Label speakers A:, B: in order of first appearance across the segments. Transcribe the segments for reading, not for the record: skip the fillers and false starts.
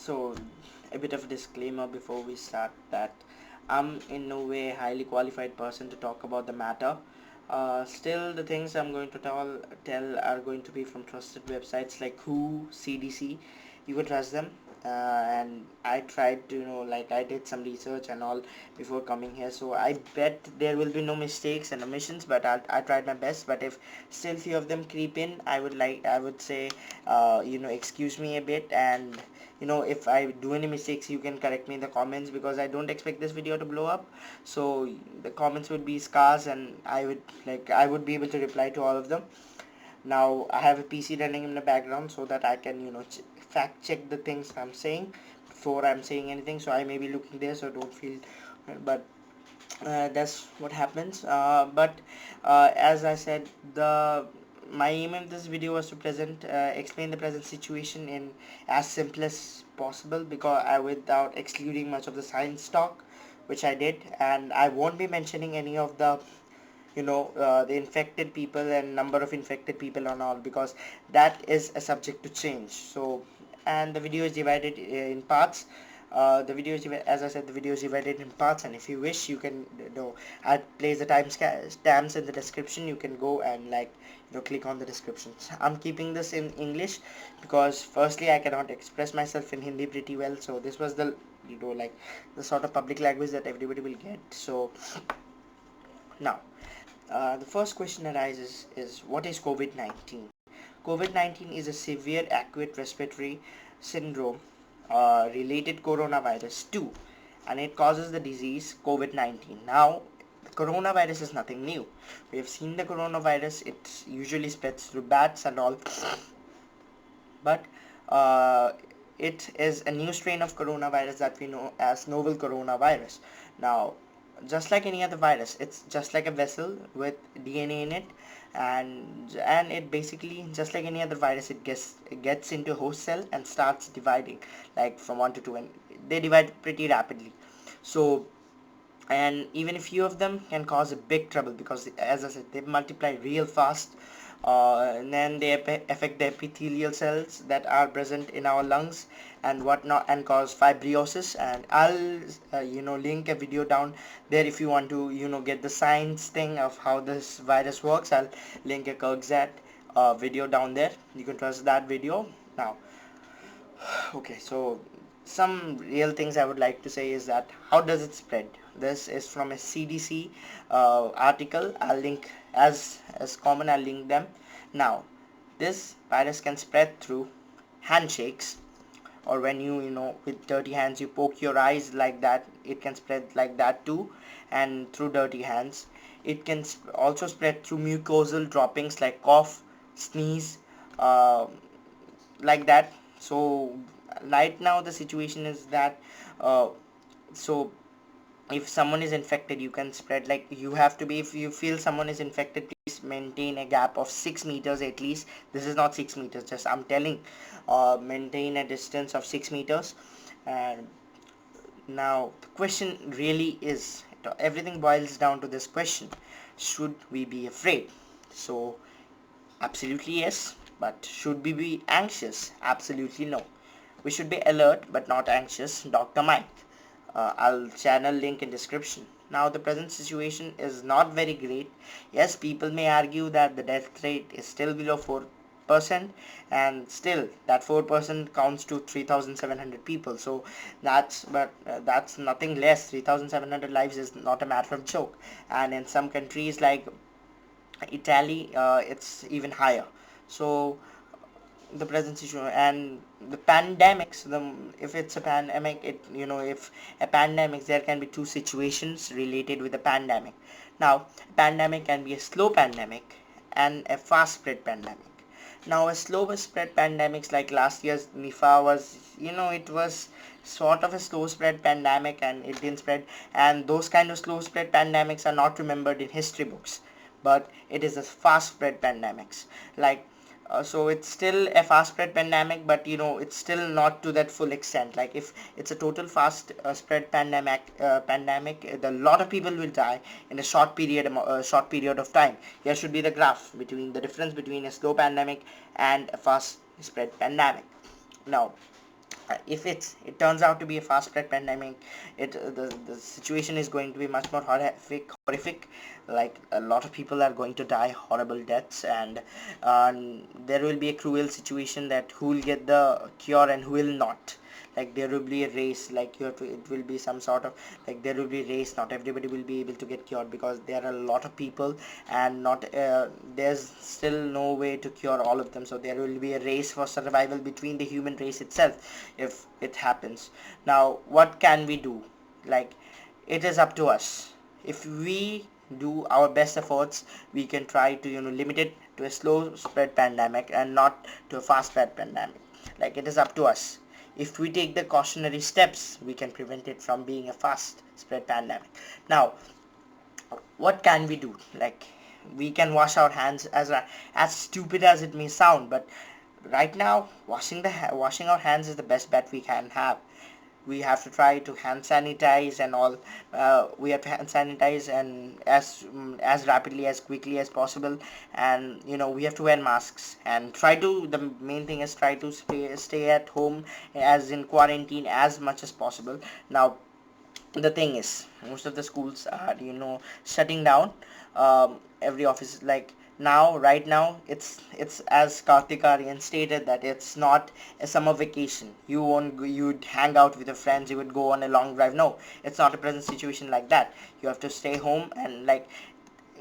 A: So, a bit of a disclaimer before we start that I'm in no way a highly qualified person to talk about the matter. Still, the things I'm going to tell are going to be from trusted websites like WHO, CDC. You could trust them. And I tried to, like I did some research and all before coming here. So I bet there will be no mistakes and omissions, but I tried my best. But if still few of them creep in, I would say, excuse me a bit, and if I do any mistakes, you can correct me in the comments, because I don't expect this video to blow up. So the comments would be scarce, and I would be able to reply to all of them. Now I have a PC running in the background so that I can fact check the things I'm saying before I'm saying anything. So I may be looking there, so don't feel, but that's what happens. But as I said, the my aim in this video was to explain the present situation in as simple as possible, because without excluding much of the science talk, which I did. And I won't be mentioning any of the the infected people and number of infected people and all, because that is a subject to change. So, and the video is divided in parts. As I said, the video is divided in parts, and if you wish, you can I'll place the stamps in the description. You can go and click on the descriptions. I'm keeping this in English because firstly I cannot express myself in Hindi pretty well, so this was the the sort of public language that everybody will get. So now, the first question arises is, what is COVID-19? COVID-19 is a severe acute respiratory syndrome related coronavirus 2, and it causes the disease COVID-19. Now, the coronavirus is nothing new. We have seen the coronavirus, it usually spreads through bats and all, but uh, it is a new strain of coronavirus that we know as novel coronavirus. Now, just like any other virus, it's just like a vessel with DNA in it, and it basically, just like any other virus, it gets into a host cell and starts dividing, like from 1 to 2, and they divide pretty rapidly. So, and even a few of them can cause a big trouble, because as I said, they multiply real fast. And then they affect the epithelial cells that are present in our lungs and whatnot, and cause fibrosis. And I'll link a video down there if you want to get the science thing of how this virus works. I'll link a Kirkzat video down there. You can trust that video. Now, okay, so some real things I would like to say is that, how does it spread? This is from a CDC article. I'll link, as common, I'll link them. Now, this virus can spread through handshakes, or when with dirty hands you poke your eyes like that, it can spread like that too, and through dirty hands. It can also spread through mucosal droppings like cough, sneeze, uh, like that. So right now the situation is that, uh, so if someone is infected, you can spread, like, you have to be, if you feel someone is infected, please maintain a gap of 6 meters at least. This is not 6 meters, just I'm telling, maintain a distance of 6 meters. And now the question really is, everything boils down to this question: should we be afraid? So absolutely yes. But should we be anxious? Absolutely no. We should be alert but not anxious. Dr. Mike. I'll channel link in description. Now, the present situation is not very great. Yes, people may argue that the death rate is still below 4%, and still that 4% counts to 3,700 people. So that's nothing less. 3,700 lives is not a matter of joke. And in some countries like Italy, it's even higher. So the present situation and the pandemics, if it's a pandemic, if a pandemic, there can be two situations related with the pandemic. Now, a pandemic can be a slow pandemic and a fast spread pandemic. Now, a slow spread pandemics like last year's Nifa was, it was sort of a slow spread pandemic, and it didn't spread. And those kind of slow spread pandemics are not remembered in history books, but it is a fast spread pandemics. Like, so it's still a fast spread pandemic, but it's still not to that full extent. Like, if it's a total fast spread pandemic, the lot of people will die in a short period of time. Here should be the graph between the difference between a slow pandemic and a fast spread pandemic. Now, if it turns out to be a fast spread pandemic, the situation is going to be much more horrific. Like a lot of people are going to die horrible deaths, and there will be a cruel situation that who will get the cure and who will not. Like there will be a race, like you have to, it will be some sort of, like there will be a race, not everybody will be able to get cured because there are a lot of people, and not there's still no way to cure all of them, so there will be a race for survival between the human race itself if it happens. Now what can we do? Like it is up to us. If we do our best efforts, we can try to limit it to a slow spread pandemic and not to a fast spread pandemic. Like it is up to us. If we take the cautionary steps, we can prevent it from being a fast spread pandemic. Now what can we do? Like we can wash our hands, as stupid as it may sound, but right now washing our hands is the best bet we can have. We have to try to hand sanitize and all. We have to hand sanitize and as rapidly, as quickly as possible, and we have to wear masks and try to, the main thing is try to stay at home as in quarantine as much as possible. Now the thing is, most of the schools are shutting down. Every office, like now, right now, it's as Karthik Aryan stated, that it's not a summer vacation. You won't you'd hang out with your friends, you would go on a long drive. No, it's not a present situation like that. You have to stay home, and like,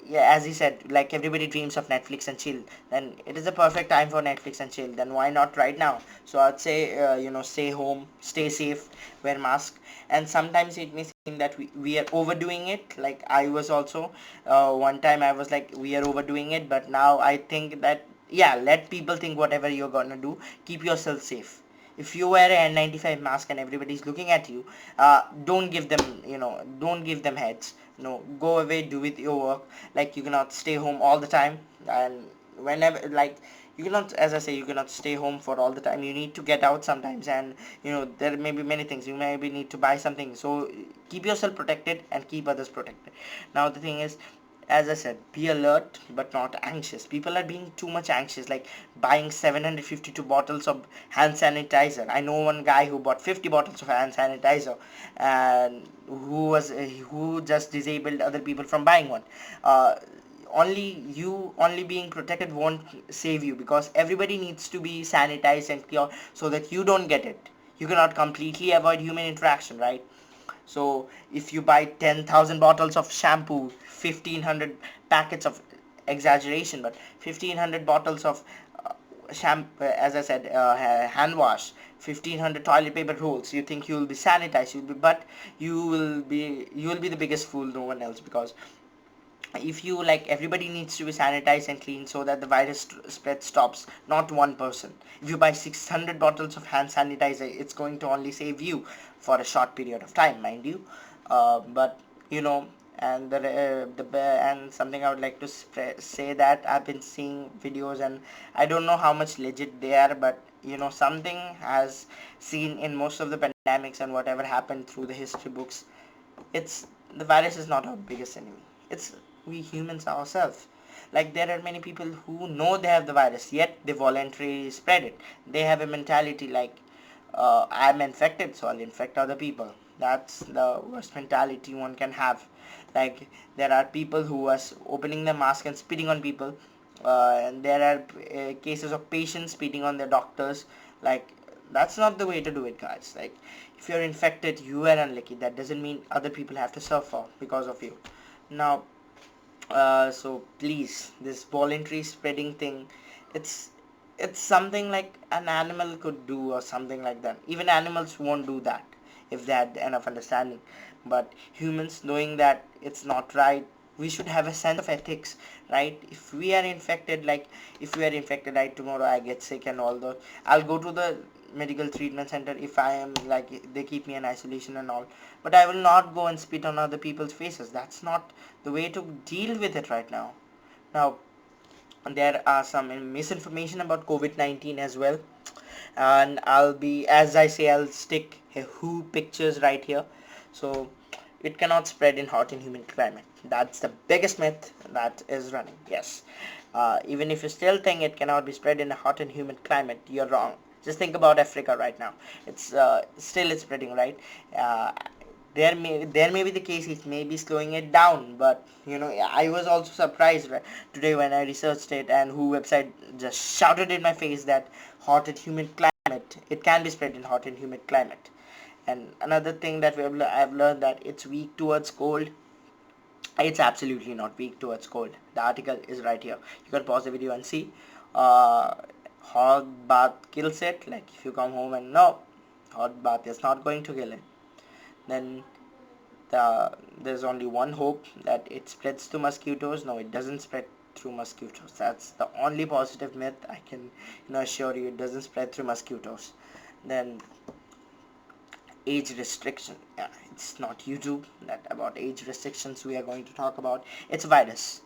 A: yeah, as he said, like everybody dreams of Netflix and chill, then it is a perfect time for Netflix and chill. Then why not right now? So I'd say, stay home, stay safe, wear mask. And sometimes it may seem that we are overdoing it. Like I was also, one time I was like, we are overdoing it, but now I think that, yeah, let people think whatever you're gonna do, keep yourself safe. If you wear an N95 mask and everybody's looking at you, don't give them, don't give them heads. No, go away, do with your work. Like you cannot stay home all the time, and whenever, like, you cannot, as I say, you cannot stay home for all the time. You need to get out sometimes, and there may be many things. You maybe need to buy something. So keep yourself protected and keep others protected. Now the thing is, as I said, be alert but not anxious. People are being too much anxious, like buying 752 bottles of hand sanitizer. I know one guy who bought 50 bottles of hand sanitizer, and who just disabled other people from buying one. Only being protected won't save you, because everybody needs to be sanitized and clear so that you don't get it. You cannot completely avoid human interaction, right? So if you buy 10,000 bottles of shampoo, 1,500 packets of, exaggeration, but 1,500 bottles of shampoo, as I said, hand wash, 1,500 toilet paper rolls, you think you'll be sanitized, but you will be the biggest fool, no one else. Because if you, like, everybody needs to be sanitized and clean so that the virus spread stops, not one person. If you buy 600 bottles of hand sanitizer, it's going to only save you for a short period of time, mind you. But you know and and something I would like to say, that I've been seeing videos, and I don't know how much legit they are, but something has seen in most of the pandemics and whatever happened through the history books, it's the virus is not our biggest enemy. It's we humans ourselves. Like there are many people who know they have the virus, yet they voluntarily spread it. They have a mentality like, I'm infected, so I'll infect other people. That's the worst mentality one can have. Like there are people who are opening the mask and spitting on people, and there are cases of patients spitting on their doctors. Like that's not the way to do it, guys. Like if you're infected, you are unlucky. That doesn't mean other people have to suffer because of you. Now, so please, this voluntary spreading thing, it's it's something like an animal could do or something like that. Even animals won't do that if they had enough understanding. But humans, knowing that it's not right, we should have a sense of ethics, right? If we are infected, like if we are infected, right, tomorrow I get sick and all those, I'll go to the medical treatment center. If I am, like, they keep me in isolation and all, but I will not go and spit on other people's faces. That's not the way to deal with it right now. Now there are some misinformation about COVID-19 as well, and I'll be, as I say, I'll stick a WHO pictures right here. So it cannot spread in hot and humid climate. That's the biggest myth that is running. Yes, even if you still think it cannot be spread in a hot and humid climate, you're wrong. Just think about Africa right now. It's still it's spreading, right? uh, there may be the case it may be slowing it down, but I was also surprised, right, today when I researched it, and who website just shouted in my face that hot and humid climate, it can be spread in hot and humid climate. And another thing that I've learned that it's weak towards cold. It's absolutely not weak towards cold. The article is right here. You can pause the video and see. uh, Hot bath kills it. Like, if you come home and no, hot bath is not going to kill it, then there's only one hope, that it spreads to mosquitoes. No, it doesn't spread through mosquitoes. That's the only positive myth I can assure you. It doesn't spread through mosquitoes. Then age restriction. Yeah, it's not YouTube that about age restrictions we are going to talk about. It's a virus.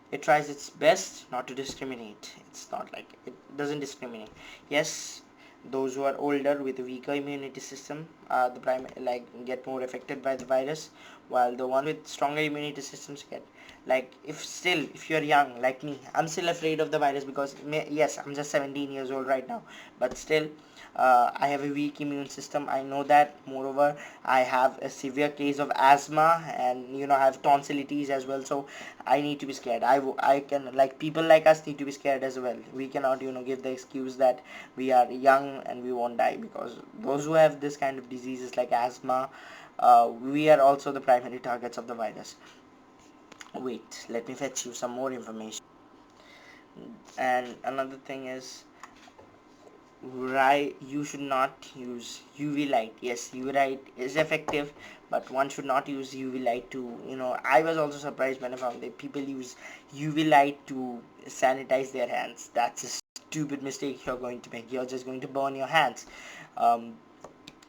A: It tries its best not to discriminate. It's not like it doesn't discriminate. Yes, those who are older with a weaker immunity system the prime like get more affected by the virus, while the one with stronger immunity systems get, like, if you're young like me, I'm still afraid of the virus because yes, I'm just 17 years old right now, but still I have a weak immune system. I know that. Moreover, I have a severe case of asthma, and I have tonsillitis as well. So I need to be scared. I can, like, people like us need to be scared as well. We cannot give the excuse that we are young and we won't die, because those who have this kind of diseases like asthma, we are also the primary targets of the virus. Wait, let me fetch you some more information. And another thing is, right, you should not use UV light. Yes, UV light is effective, but one should not use UV light to, I was also surprised when I found that people use UV light to sanitize their hands. That's a stupid mistake you're going to make. You're just going to burn your hands. um,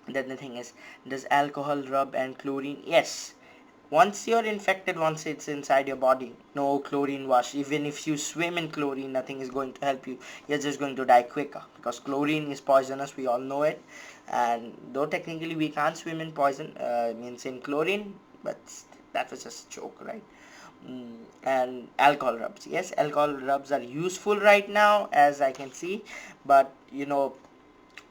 A: then the thing is, does alcohol rub and chlorine? Yes. Once you're infected, once it's inside your body, no chlorine wash. Even if you swim in chlorine, nothing is going to help you. You're just going to die quicker, because chlorine is poisonous. We all know it. And though technically we can't swim in poison, means in chlorine, but that was just a joke, right? And alcohol rubs. Yes, alcohol rubs are useful right now, as I can see, but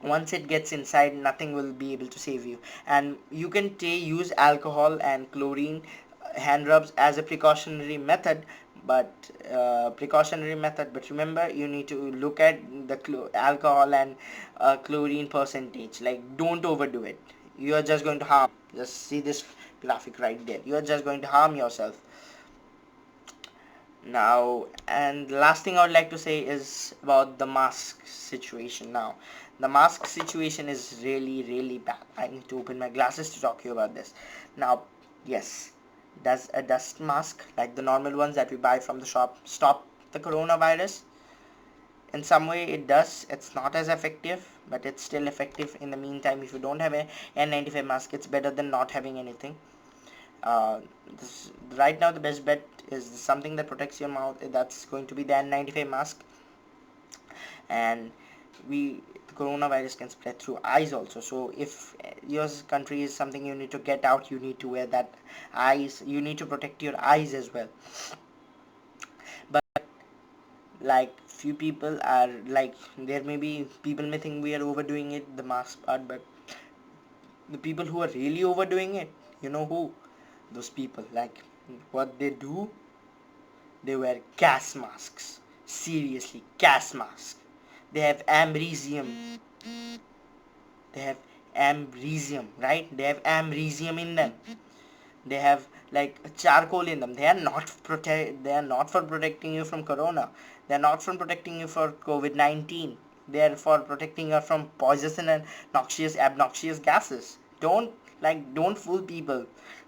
A: once it gets inside, nothing will be able to save you. And you can use alcohol and chlorine hand rubs as a precautionary method, but remember, you need to look at the alcohol and chlorine percentage. Like, don't overdo it. You are just going to harm. Just see this graphic right there. You are just going to harm yourself. Now, and the last thing I would like to say is about the mask situation. Now, the mask situation is really, really bad. I need to open my glasses to talk to you about this. Now, yes, does a dust mask, like the normal ones that we buy from the shop, stop the coronavirus? In some way it does. It's not as effective, but it's still effective. In the meantime, if you don't have a N95 mask, it's better than not having anything. Right now the best bet is something that protects your mouth. That's going to be the N95 mask. And the coronavirus can spread through eyes also. So if your country is something you need to get out, you need to wear that eyes. You need to protect your eyes as well. But like, few people are like, there may be people may think we are overdoing it, the mask part, but the people who are really overdoing it, you know who? Those people, like, what they do, they wear gas masks. Seriously, gas masks. They have ambresium. They have ambresium, right? They have ambresium in them. They have like charcoal in them. They are not for protecting you from corona. They are not from protecting you for COVID-19. They are for protecting you from poison and obnoxious gases. Don't fool people.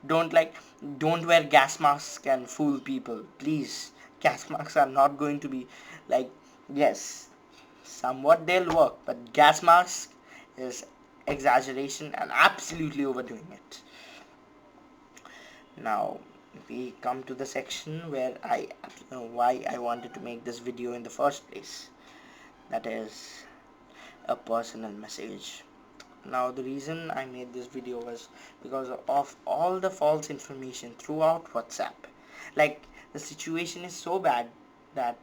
A: Don't wear gas masks and fool people, please. Gas masks are not going to be, like, yes, somewhat they'll work, but gas mask is exaggeration and absolutely overdoing it. Now we come to the section where I know why I wanted to make this video in the first place. That is a personal message. Now, the reason I made this video was because of all the false information throughout WhatsApp. Like, the situation is so bad that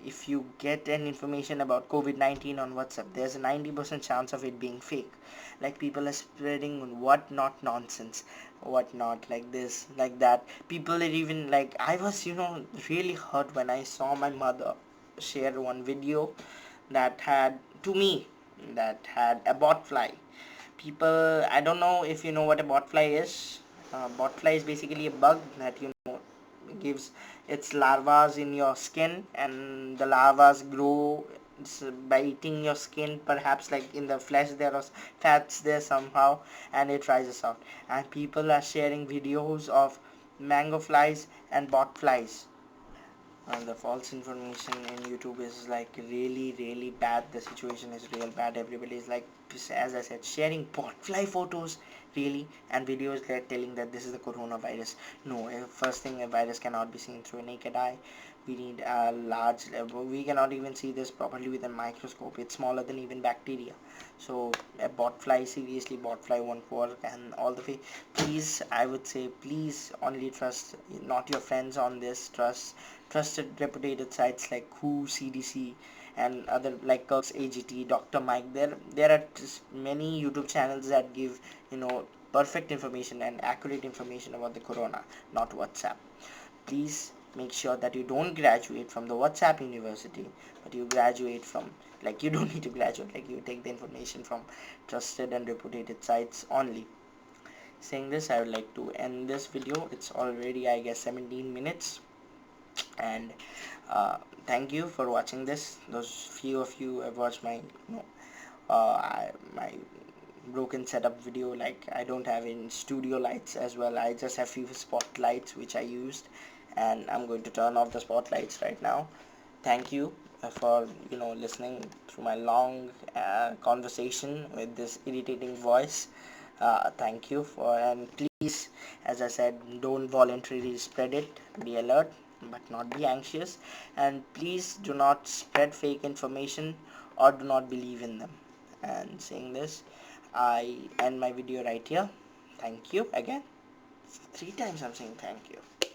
A: if you get an information about COVID-19 on WhatsApp, there's a 90% chance of it being fake. Like people are spreading what not nonsense, what not like this, like that. People are even like, I was, really hurt when I saw my mother share one video that had, to me, that had a bot fly. People, I don't know if you know what a bot fly is. Bot fly is basically a bug that gives its larvae in your skin, and the larvae grow by eating your skin, perhaps like in the flesh there are fats there somehow, and it rises out. And people are sharing videos of mango flies and bot flies. And the false information in YouTube is like really really bad. The situation is real bad. Everybody is like, as I said, sharing botfly photos really and videos that telling that this is the coronavirus. No, first thing, a virus cannot be seen through a naked eye. We need a large, we cannot even see this properly with a microscope. It's smaller than even bacteria. So a botfly, seriously, botfly won't work. And all the way, please, I would say, please only trust not your friends on this. Trusted reputed sites like WHO, CDC, and other like Kirk's AGT, Dr. Mike. There are many YouTube channels that give perfect information and accurate information about the corona, not WhatsApp. Please make sure that you don't graduate from the WhatsApp university, but you graduate from, like, you don't need to graduate, like you take the information from trusted and reputed sites only. Saying this, I would like to end this video. It's already, I guess, 17 minutes. And thank you for watching this. Those few of you have watched my my broken setup video. Like, I don't have any studio lights as well. I just have few spotlights which I used, and I'm going to turn off the spotlights right now. Thank you for listening through my long conversation with this irritating voice. Thank you for, and please, as I said, don't voluntarily spread it. Be alert but not be anxious, and please do not spread fake information or do not believe in them. And saying this, I end my video right here. Thank you again. 3 times I'm saying thank you.